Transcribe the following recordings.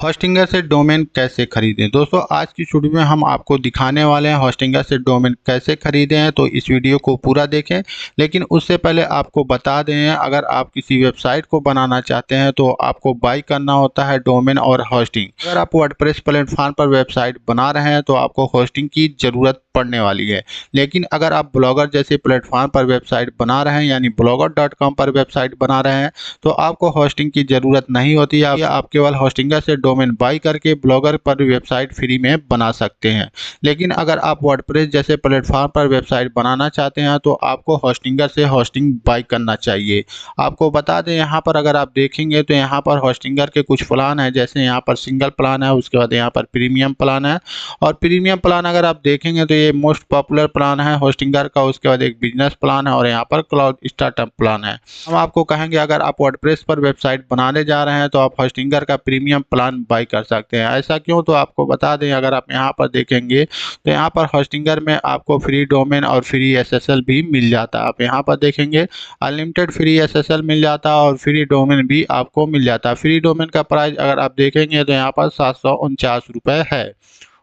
Hostinger से domain कैसे खरीदें। दोस्तों आज की वीडियो में हम आपको दिखाने वाले हैं होस्टिंगर से डोमेन कैसे खरीदें हैं, तो इस वीडियो को पूरा देखें। लेकिन उससे पहले आपको बता दें, अगर आप किसी वेबसाइट को बनाना चाहते हैं तो आपको बाई करना होता है डोमेन और होस्टिंग। अगर आप वर्डप्रेस प्लेटफॉर्म पर वेबसाइट बना रहे हैं तो आपको होस्टिंग की ज़रूरत पड़ने वाली है। लेकिन अगर आप ब्लॉगर जैसे प्लेटफॉर्म पर वेबसाइट बना रहे हैं यानी blogger.com पर वेबसाइट बना रहे हैं तो आपको होस्टिंग की ज़रूरत नहीं होती है। आप केवल होस्टिंगर से डोमेन बाई करके ब्लॉगर पर वेबसाइट फ्री में बना सकते हैं। लेकिन अगर आप वर्डप्रेस जैसे प्लेटफॉर्म पर वेबसाइट बनाना चाहते हैं तो आपको होस्टिंगर से होस्टिंग बाई करना चाहिए। आपको बता दें, यहाँ पर अगर आप देखेंगे तो यहाँ पर होस्टिंगर के कुछ प्लान है, जैसे यहाँ पर सिंगल प्लान है, उसके बाद यहाँ पर प्रीमियम प्लान है। और प्रीमियम प्लान अगर आप देखेंगे तो ये मोस्ट पॉपुलर प्लान है होस्टिंगर का। उसके बाद एक बिजनेस प्लान है और यहाँ पर क्लाउड स्टार्टअप प्लान है। हम आपको कहेंगे अगर आप वर्डप्रेस पर वेबसाइट बनाने जा रहे हैं तो आप होस्टिंगर का प्रीमियम प्लान बाई कर सकते हैं। ऐसा क्यों, तो आपको बता दें, अगर आप यहाँ पर देखेंगे तो यहाँ पर होस्टिंगर में आपको फ्री डोमेन और फ्री एसएसएल भी मिल जाता है। आप यहाँ पर देखेंगे अनलिमिटेड फ्री एसएसएल मिल जाता है और फ्री डोमेन भी आपको मिल जाता है। फ्री डोमेन का प्राइस अगर आप देखेंगे तो यहाँ पर 749 रुपये है।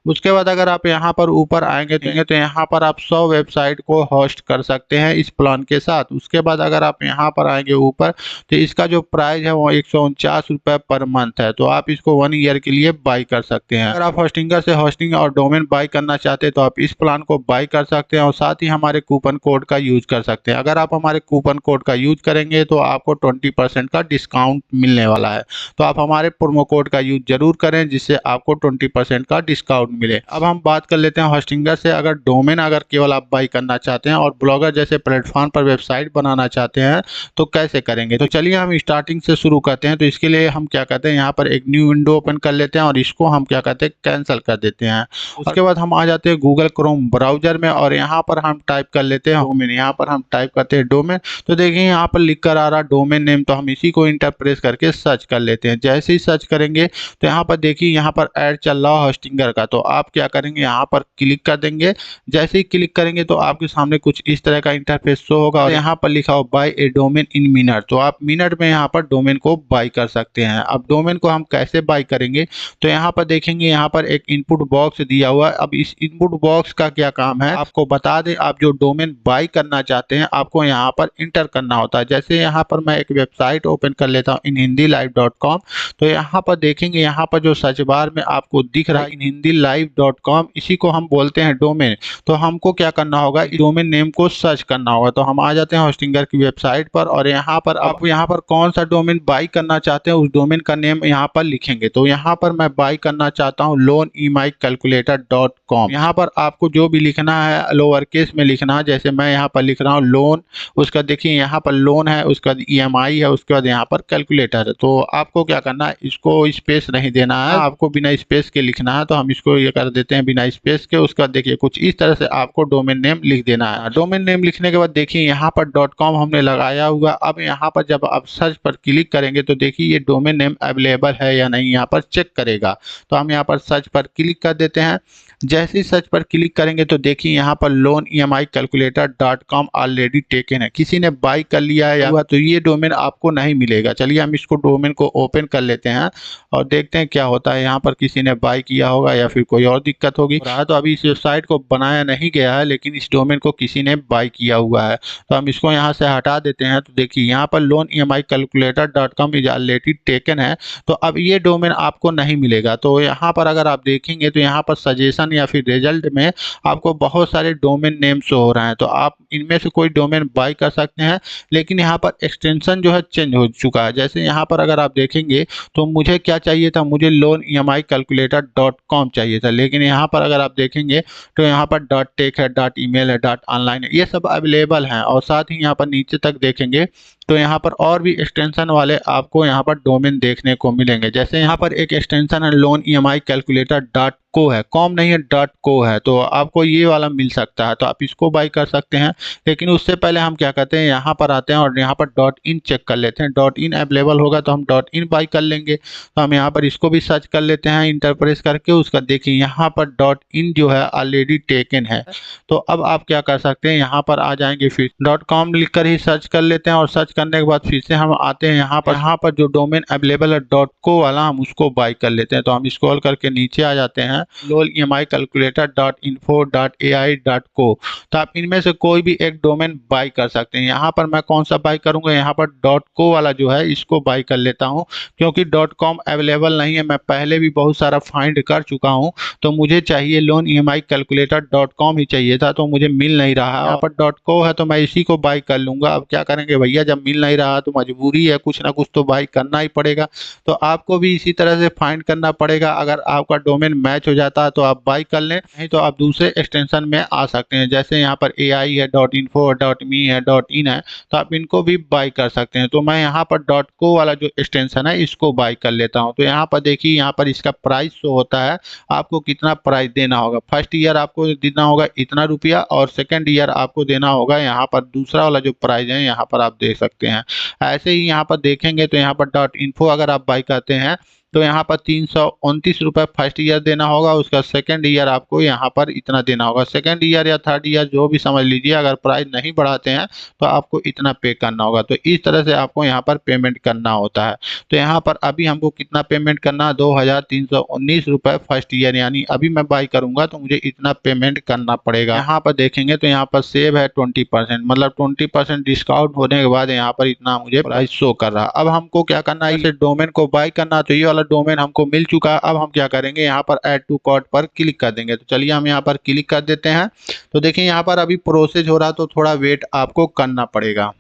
उसके बाद अगर आप यहाँ पर ऊपर आएंगे तो यहाँ पर आप 100 वेबसाइट को होस्ट कर सकते हैं इस प्लान के साथ। उसके बाद अगर आप यहाँ पर आएंगे ऊपर तो इसका जो प्राइस है वो 149 रुपये पर मंथ है। तो आप इसको 1 ईयर के लिए बाई कर सकते हैं। अगर आप होस्टिंगर से होस्टिंग और डोमेन बाई करना चाहते हैं तो आप इस प्लान को बाई कर सकते हैं और साथ ही हमारे कूपन कोड का यूज कर सकते हैं। अगर आप हमारे कूपन कोड का यूज करेंगे तो आपको 20% का डिस्काउंट मिलने वाला है। तो आप हमारे प्रोमो कोड का यूज जरूर करें जिससे आपको 20% का डिस्काउंट मिले। अब हम बात कर लेते हैं होस्टिंगर से अगर डोमेन अगर केवल आप बाई करना चाहते हैं और ब्लॉगर जैसे प्लेटफॉर्म पर वेबसाइट बनाना चाहते हैं तो कैसे करेंगे। तो चलिए हम स्टार्टिंग से शुरू करते हैं। तो इसके लिए हम क्या करते हैं, यहाँ पर एक न्यू विंडो ओपन कर लेते हैं और इसको हम क्या करते हैं, कैंसिल कर देते हैं। उसके बाद हम आ जाते हैं गूगल क्रोम ब्राउजर में और यहाँ पर हम टाइप कर लेते हैं डोमेन। यहाँ पर हम टाइप करते हैं डोमेन, तो देखिए यहाँ पर लिख कर आ रहा डोमेन नेम, तो हम इसी को इंटर प्रेस करके सर्च कर लेते हैं। जैसे ही सर्च करेंगे तो यहाँ पर देखिए यहाँ पर ऐड चल रहा है होस्टिंगर का, तो आप क्या करेंगे, यहाँ पर क्लिक कर देंगे। जैसे ही क्लिक करेंगे तो आपके सामने कुछ इस तरह का इंटरफेस शो होगा और यहाँ पर लिखा हो buy a domain in minute, तो आप मिनट में यहाँ पर डोमेन को बाई कर सकते हैं। अब डोमेन को हम कैसे बाई करेंगे, तो यहाँ पर देखेंगे यहाँ पर एक इनपुट बॉक्स दिया हुआ है। अब इस इनपुट बॉक्स का क्या काम है, आपको बता दें, आप जो डोमेन बाई करना चाहते हैं आपको यहाँ पर इंटर करना होता है। जैसे यहाँ पर मैं एक वेबसाइट ओपन कर लेता हूँ inhindiLive.com, तो यहाँ पर देखेंगे यहाँ पर जो सर्च बार में आपको दिख रहा है inhindiLive.com, इसी को हम बोलते हैं डोमेन। तो हमको क्या करना होगा, डोमेन नेम को सर्च करना होगा। तो हम आ जाते हैं होस्टिंगर की वेबसाइट पर और यहाँ पर आप यहाँ पर कौन सा डोमेन बाई करना चाहते हैं उस डोमेन का नेम यहाँ पर लिखेंगे। तो यहाँ पर मैं बाई करना चाहता हूँ loanemiCalculator.com। यहाँ पर आपको जो भी लिखना है लोअर केस में लिखना है। जैसे मैं यहाँ पर लिख रहा हूँ लोन, उसका देखिए यहाँ पर लोन है, उसका EMI है, उसके बाद यहाँ पर कैलकुलेटर है। तो आपको क्या करना है, इसको स्पेस नहीं देना है, आपको बिना स्पेस के लिखना है। तो हम इसको ये कर देते हैं बिना स्पेस के। उसका देखिए कुछ इस तरह से आपको डोमेन नेम लिख देना है। डोमेन नेम लिखने के बाद देखिए यहाँ पर .com हमने लगाया हुआ। अब यहाँ पर जब आप सर्च पर क्लिक करेंगे तो देखिए ये डोमेन नेम अवेलेबल है या नहीं, यहाँ पर चेक करेगा। तो हम यहाँ पर सर्च पर क्लिक कर देते हैं। जैसे ही सर्च पर क्लिक करेंगे तो देखिए यहाँ पर loanemiCalculator.com ऑलरेडी टेकन है, किसी ने बाई कर लिया है या तो ये डोमेन आपको नहीं मिलेगा। चलिए हम इसको डोमेन को ओपन कर लेते हैं और देखते हैं क्या होता है। यहाँ पर किसी ने बाई किया होगा या फिर कोई और दिक्कत होगी। तो अभी इस वेबसाइट को बनाया नहीं गया है लेकिन इस डोमेन को किसी ने बाई किया हुआ है, तो हम इसको यहाँ से हटा देते हैं। तो देखिए यहाँ पर loanemiCalculator.com इज ऑलरेडी टेकन है, तो अब ये डोमेन आपको नहीं मिलेगा। तो यहाँ पर अगर आप देखेंगे तो यहाँ पर सजेशन या फिर रिजल्ट में आपको बहुत सारे डोमेन नेम शो हो रहे हैं, तो आप इनमें से कोई डोमेन बाई कर सकते हैं। लेकिन यहाँ पर एक्सटेंशन जो है चेंज हो चुका है। जैसे यहाँ पर अगर आप देखेंगे तो मुझे क्या चाहिए था, मुझे loanemiCalculator.com चाहिए था, लेकिन यहाँ पर अगर आप देखेंगे तो यहाँ पर .tech है, .email है, .online है, ये सब अवेलेबल हैं। और साथ ही यहाँ पर नीचे तक देखेंगे तो यहाँ पर और भी एक्सटेंशन वाले आपको यहाँ पर डोमेन देखने को मिलेंगे। जैसे यहाँ पर एक एक्सटेंशन है loanemiCalculator.co है, कॉम नहीं है, .co है, तो आपको ये वाला मिल सकता है, तो आप इसको बाई कर सकते हैं। लेकिन उससे पहले हम क्या करते हैं, यहाँ पर आते हैं और यहाँ पर .in चेक कर लेते हैं। .in अवेलेबल होगा तो हम .in बाई कर लेंगे। तो हम यहाँ पर इसको भी सर्च कर लेते हैं इंटर प्रेस करके। उसका देखिए यहाँ पर .in जो है ऑलरेडी टेकन है। तो अब आप क्या कर सकते हैं, यहाँ पर आ जाएंगे, फिर .com लिख कर ही सर्च कर लेते हैं और सर्च करने के बाद फिर से हम आते हैं यहाँ पर जो डोमेन अवेलेबल है .co वाला, हम उसको बाई कर लेते हैं। तो हम स्क्रॉल करके नीचे आ जाते हैं, lolemiCalculator.info.ai.co। तो आप इनमें से कोई भी एक डोमेन बाई कर सकते हैं। यहाँ पर मैं कौन सा बाई करूंगा, यहाँ पर .co वाला जो है इसको बाई कर लेता हूँ, क्योंकि .com अवेलेबल नहीं है। मैं पहले भी बहुत सारा फाइंड कर चुका हूँ, तो मुझे चाहिए loanEMICalculator.com ही चाहिए था, तो मुझे मिल नहीं रहा है। यहाँ पर .co है तो मैं इसी को बाई कर लूंगा। अब क्या करेंगे भैया, जब मिल नहीं रहा तो मजबूरी है, कुछ ना कुछ तो बाई करना ही पड़ेगा। तो आपको भी इसी तरह से फाइंड करना पड़ेगा। अगर आपका डोमेन मैच हो जाता है तो आप बाई कर लें, नहीं तो आप दूसरे एक्सटेंशन में आ सकते हैं। जैसे यहाँ पर AI है, .info, .me है, .in है, तो आप इनको भी बाई कर सकते हैं। तो मैं यहाँ पर .co वाला जो एक्सटेंशन है इसको बाई कर लेता हूँ। तो यहाँ पर देखिए, यहाँ पर इसका प्राइस शो होता है, आपको कितना प्राइस देना होगा। फर्स्ट ईयर आपको देना होगा इतना रुपया, और सेकंड ईयर आपको देना होगा यहाँ पर दूसरा वाला जो प्राइस है, यहाँ पर आप देख सकते हैं। ऐसे ही यहाँ पर देखेंगे तो यहाँ पर .info अगर आप बाई करते हैं तो यहाँ पर 329 रुपये फर्स्ट ईयर देना होगा। उसका सेकंड ईयर आपको यहाँ पर इतना देना होगा। सेकंड ईयर या थर्ड ईयर जो भी समझ लीजिए, अगर प्राइस नहीं बढ़ाते हैं तो आपको इतना पे करना होगा। तो इस तरह से आपको यहाँ पर पेमेंट करना होता है। तो यहाँ पर अभी हमको कितना पेमेंट करना है, 2319 रुपये फर्स्ट ईयर, यानी अभी मैं बाई करूंगा तो मुझे इतना पेमेंट करना पड़ेगा। यहाँ पर देखेंगे तो यहाँ पर सेव है 20%, मतलब 20% डिस्काउंट होने के बाद यहाँ पर इतना मुझे प्राइस शो कर रहा है। अब हमको क्या करना है, इसे डोमेन को बाई करना, तो ये वाला डोमेन हमको मिल चुका है। अब हम क्या करेंगे, यहाँ पर ऐड टू कार्ट पर क्लिक कर देंगे। तो चलिए हम यहाँ पर क्लिक कर देते हैं। तो देखिए यहाँ पर अभी प्रोसेस हो रहा है, तो थोड़ा वेट आपको करना पड़ेगा।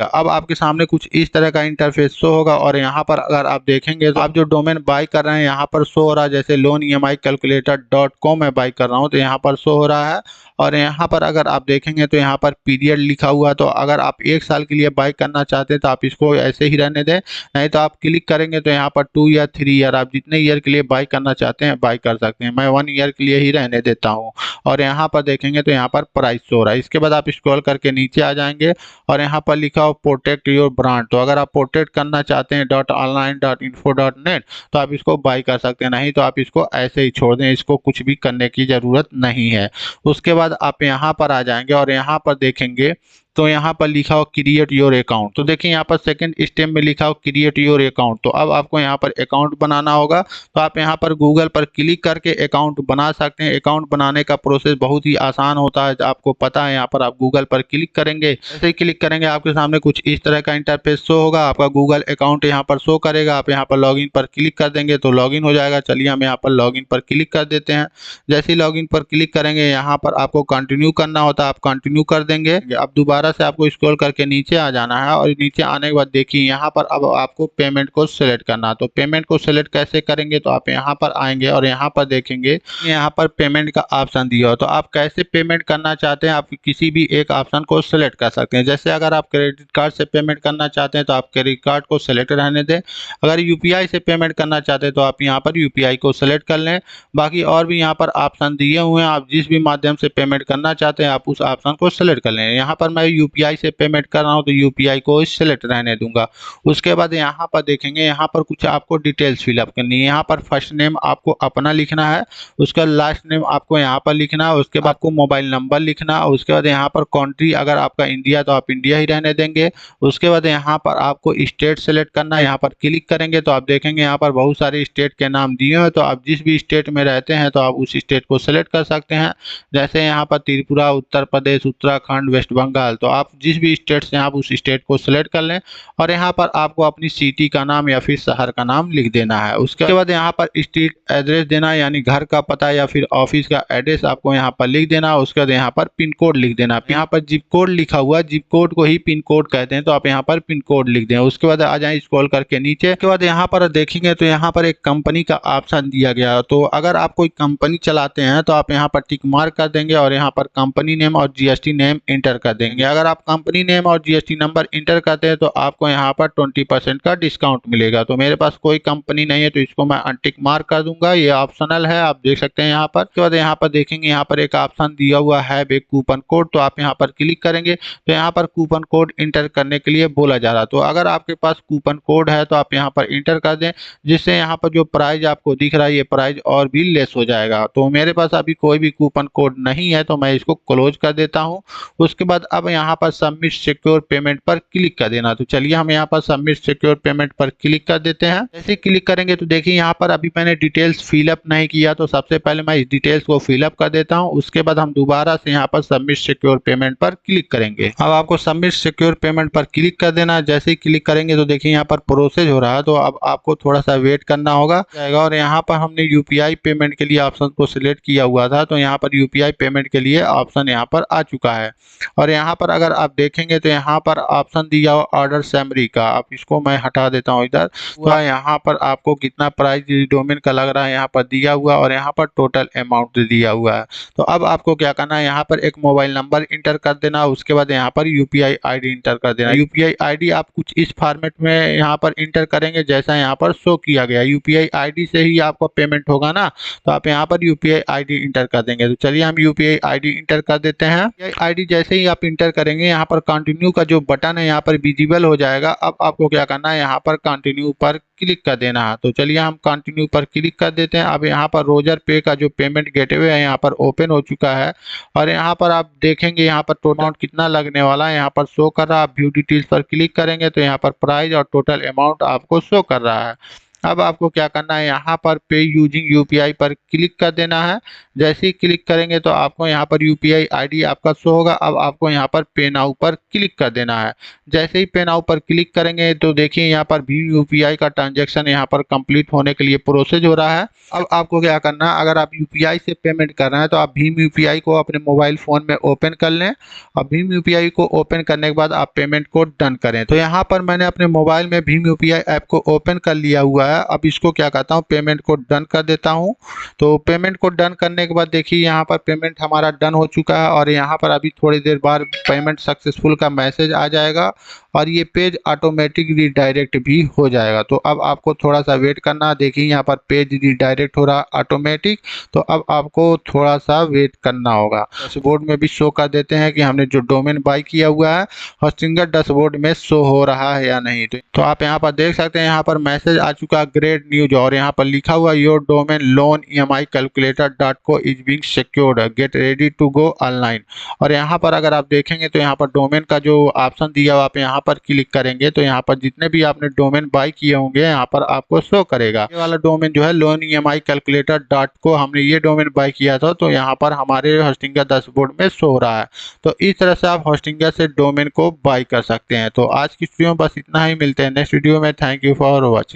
अब आपके सामने कुछ इस तरह का इंटरफेस शो होगा, और यहाँ पर अगर आप देखेंगे तो आप जो डोमेन बाई कर रहे हैं यहाँ पर शो हो रहा है। जैसे loanEMICalculator.com मैं बाई कर रहा हूँ तो यहाँ पर शो हो रहा है। और यहाँ पर अगर आप देखेंगे तो यहाँ पर पीरियड लिखा हुआ है। तो अगर आप 1 साल के लिए बाई करना चाहते हैं तो आप इसको ऐसे ही रहने दें, नहीं तो आप क्लिक करेंगे तो यहाँ पर 2 या 3 ईयर, आप जितने ईयर के लिए बाई करना चाहते हैं बाई कर सकते हैं। मैं 1 ईयर के लिए ही रहने देता हूँ। और यहाँ पर देखेंगे तो यहाँ पर प्राइस शो हो रहा है। इसके बाद आप स्क्रॉल करके नीचे आ जाएंगे, और यहाँ पर लिखा हो प्रोटेक्ट योर ब्रांड। तो अगर आप प्रोटेक्ट करना चाहते हैं .online.info.net तो आप इसको बाई कर सकते हैं, नहीं तो आप इसको ऐसे ही छोड़ दें, इसको कुछ भी करने की ज़रूरत नहीं है। उसके बाद आप यहाँ पर आ जाएंगे, और यहाँ पर देखेंगे तो यहाँ पर लिखा हो क्रिएट योर अकाउंट। तो देखिए यहाँ पर सेकंड स्टेप में लिखा हो क्रिएट योर अकाउंट। तो अब आपको यहाँ पर अकाउंट बनाना होगा। तो आप यहाँ पर गूगल पर क्लिक करके अकाउंट बना सकते हैं। अकाउंट बनाने का प्रोसेस बहुत ही आसान होता है, आपको पता है। यहाँ पर आप गूगल पर क्लिक करेंगे, जैसे ही क्लिक करेंगे आपके सामने कुछ इस तरह का इंटरफेस शो होगा। आपका गूगल अकाउंट यहाँ पर शो करेगा। आप यहाँ पर लॉगिन पर क्लिक कर देंगे तो लॉगिन हो जाएगा। चलिए हम यहाँ पर लॉगिन पर क्लिक कर देते हैं। जैसे ही लॉगिन पर क्लिक करेंगे, यहाँ पर आपको कंटिन्यू करना होता है, आप कंटिन्यू कर देंगे। अब दोबारा से आपको स्क्रॉल करके नीचे आ जाना है, और नीचे आने के बाद देखिए यहाँ पर अब आपको पेमेंट को सिलेक्ट करना है। तो पेमेंट को सिलेक्ट कैसे करेंगे, तो आप यहाँ पर आएंगे और यहाँ पर देखेंगे यहाँ पर पेमेंट का ऑप्शन दिया हो। तो आप कैसे पेमेंट करना चाहते हैं, आप किसी भी एक ऑप्शन को सिलेक्ट कर सकते हैं। जैसे अगर आप क्रेडिट कार्ड से पेमेंट करना चाहते हैं तो आप क्रेडिट कार्ड को सिलेक्ट रहने दें। अगर यूपीआई से पेमेंट करना चाहते हैं तो आप यहाँ पर यूपीआई को सिलेक्ट कर लें। बाकी और भी यहाँ पर ऑप्शन दिए हुए हैं, आप जिस भी माध्यम से पेमेंट करना चाहते हैं आप उस ऑप्शन को सिलेक्ट कर लें। यहाँ पर मैं यूपीआई से पेमेंट कर रहा हूँ तो यूपीआई को सिलेक्ट रहने दूंगा। उसके बाद यहाँ पर देखेंगे, यहाँ पर कुछ आपको डिटेल्स फिलअप करनी है। यहाँ पर फर्स्ट नेम आपको अपना लिखना है, उसका लास्ट नेम आपको यहाँ पर लिखना है, उसके बाद आपको मोबाइल नंबर लिखना है। उसके बाद यहाँ पर कंट्री अगर आपका इंडिया तो आप इंडिया ही रहने देंगे। उसके बाद यहाँ पर आपको स्टेट सेलेक्ट करना है। यहाँ पर क्लिक करेंगे तो आप देखेंगे यहाँ पर बहुत सारे स्टेट के नाम दिए हैं। तो आप जिस भी स्टेट में रहते हैं तो आप उस स्टेट को सेलेक्ट कर सकते हैं। जैसे यहाँ पर त्रिपुरा, उत्तर प्रदेश, उत्तराखंड, वेस्ट बंगाल। तो आप जिस भी स्टेट से आप उस स्टेट को सिलेक्ट कर लें, और यहाँ पर आपको अपनी सिटी का नाम या फिर शहर का नाम लिख देना है। उसके बाद यहाँ पर स्ट्रीट एड्रेस देना है, यानी घर का पता या फिर ऑफिस का एड्रेस आपको यहाँ पर लिख देना है। उसके बाद यहाँ पर पिन कोड लिख देना है। यहाँ पर जिप कोड लिखा हुआ है, जिप कोड को ही पिन कोड कहते हैं, तो आप यहाँ पर पिन कोड लिख दें। उसके बाद आ जाए स्क्रॉल करके नीचे। उसके बाद यहाँ पर देखेंगे तो यहाँ पर एक कंपनी का ऑप्शन दिया गया है। तो अगर आप कोई कंपनी चलाते हैं तो आप यहाँ पर टिक मार्क कर देंगे, और यहाँ पर कंपनी नेम और जीएसटी नेम इंटर कर देंगे। अगर आप कंपनी नेम और जीएसटी नंबर इंटर करते हैं तो आपको यहाँ पर 20% का डिस्काउंट मिलेगा। तो मेरे पास कोई कंपनी नहीं है तो इसको मैं अनटिक मार्क कर दूंगा, ये ऑप्शनल है, आप देख सकते हैं यहाँ पर। उसके बाद यहाँ पर देखेंगे यहाँ पर एक ऑप्शन दिया हुआ है एक कूपन कोड। तो आप यहाँ पर क्लिक करेंगे तो यहाँ पर कूपन कोड इंटर करने के लिए बोला जा रहा है। तो अगर आपके पास कूपन कोड है तो आप यहाँ पर इंटर कर दें, जिससे यहाँ पर जो प्राइस आपको दिख रहा है ये प्राइस और भी लेस हो जाएगा। तो मेरे पास अभी कोई भी कूपन कोड नहीं है तो मैं इसको क्लोज कर देता हूँ। उसके बाद अब यहाँ यहाँ पर सबमिट सिक्योर पेमेंट पर क्लिक कर देना। तो चलिए हम यहाँ पर सबमिट सिक्योर पेमेंट पर क्लिक कर देते हैं। जैसे क्लिक करेंगे तो देखिए यहाँ पर अभी मैंने डिटेल्स फिलअप नहीं किया, तो सबसे पहले मैं इस डिटेल्स को फिलअप कर देता हूँ। उसके बाद हम दोबारा से यहाँ पर सबमिट सिक्योर पेमेंट पर क्लिक करेंगे। अब आपको सबमिट सिक्योर पेमेंट पर क्लिक कर देना। जैसे ही क्लिक करेंगे तो देखिए यहाँ पर प्रोसेस हो रहा है, तो अब आपको थोड़ा सा वेट करना होगा और यहाँ पर हमने यूपीआई पेमेंट के लिए ऑप्शन को सिलेक्ट किया हुआ था, तो यहाँ पर यूपीआई पेमेंट के लिए ऑप्शन यहाँ पर आ चुका है। और यहाँ पर अगर आप देखेंगे तो यहाँ पर ऑप्शन दिया हुआ ऑर्डर समरी का, आप इसको मैं हटा देता हूँ इधर। यहाँ पर आपको कितना प्राइस डोमेन का लग रहा है यहाँ पर दिया हुआ, और यहाँ पर टोटल अमाउंट दिया हुआ है। तो अब आपको क्या करना है, यहाँ पर एक मोबाइल नंबर इंटर कर देना। उसके बाद यहाँ पर यूपीआई आईडी इंटर कर देना। यूपीआई आईडी आप कुछ इस फॉर्मेट में यहाँ पर इंटर करेंगे जैसा यहाँ पर शो किया गया। यूपीआई आईडी से ही आपका पेमेंट होगा ना, तो आप यहाँ पर यूपीआई आईडी इंटर कर देंगे। तो चलिए हम यूपीआई आईडी इंटर कर देते हैं। यूपीआई आईडी जैसे ही आप इंटर करेंगे, यहाँ पर कंटिन्यू का जो बटन है यहाँ पर विजिबल हो जाएगा। अब आपको क्या करना है, यहाँ पर कंटिन्यू पर क्लिक कर देना है। तो चलिए हम कंटिन्यू पर क्लिक कर देते हैं। अब यहाँ पर रोजर पे का जो पेमेंट गेटवे है यहाँ पर ओपन हो चुका है, और यहाँ पर आप देखेंगे यहाँ पर टोटल अमाउंट कितना लगने वाला है यहाँ पर शो कर रहा है। आप व्यू डिटेल्स पर क्लिक करेंगे तो यहाँ पर प्राइस और टोटल अमाउंट आपको शो कर रहा है। अब आपको क्या करना है, यहाँ पर पे यूजिंग यूपीआई पर क्लिक कर देना है। जैसे ही क्लिक करेंगे तो आपको यहाँ पर यूपीआई आईडी आपका शो होगा। अब आपको यहाँ पर पे नाउ पर क्लिक कर देना है। जैसे ही पे नाउ पर क्लिक करेंगे तो देखिए यहाँ पर भी यूपीआई का ट्रांजैक्शन यहाँ पर कंप्लीट होने के लिए प्रोसेस हो रहा है। अब आपको क्या करना है, अगर आप यूपीआई से पेमेंट कर रहे हैं तो आप भीम यूपीआई को अपने मोबाइल फ़ोन में ओपन कर लें। और भीम यूपीआई को ओपन करने के बाद आप पेमेंट को डन करें। तो यहाँ पर मैंने अपने मोबाइल में भीम यूपीआई ऐप को ओपन कर लिया हुआ है। अब इसको क्या करता हूँ, पेमेंट को डन कर देता हूँ। तो पेमेंट को डन करने के बाद देखिए यहाँ पर पेमेंट हमारा डन हो चुका है, और यहाँ पर अभी थोड़ी देर बाद पेमेंट सक्सेसफुल का मैसेज आ जाएगा, और ये पेज ऑटोमेटिक रीडायरेक्ट भी हो जाएगा। तो अब आपको थोड़ा सा वेट करना। देखिए यहाँ पर पेज रीडायरेक्ट हो रहा ऑटोमेटिक, तो अब आपको थोड़ा सा वेट करना होगा। डैशबोर्ड में भी शो कर देते हैं कि हमने जो डोमेन बाय किया हुआ है होस्टिंगर डैशबोर्ड में शो हो रहा है या नहीं। तो आप यहाँ पर देख सकते हैं, यहाँ पर मैसेज आ चुका ग्रेट न्यूज, और यहाँ पर लिखा हुआ your domain loan EMI calculator.co is being secured, get ready to go online. और यहाँ पर अगर आप देखेंगे तो यहाँ पर डोमेन का जो ऑप्शन दिया हुआ, आप यहाँ पर क्लिक करेंगे तो यहाँ पर जितने भी आपने डोमेन बाय किए होंगे यहाँ पर आपको शो करेगा। ये वाला डोमेन जो है लोन EMI calculator.co, हमने ये डोमेन बाय किया था, तो यहाँ पर हमारे होस्टिंगर डैशबोर्ड में शो हो रहा है। तो इस तरह से आप होस्टिंगर से डोमेन को बाय कर सकते हैं। तो आज की वीडियो में बस इतना ही, मिलते हैं नेक्स्ट वीडियो में। Thank you for watching.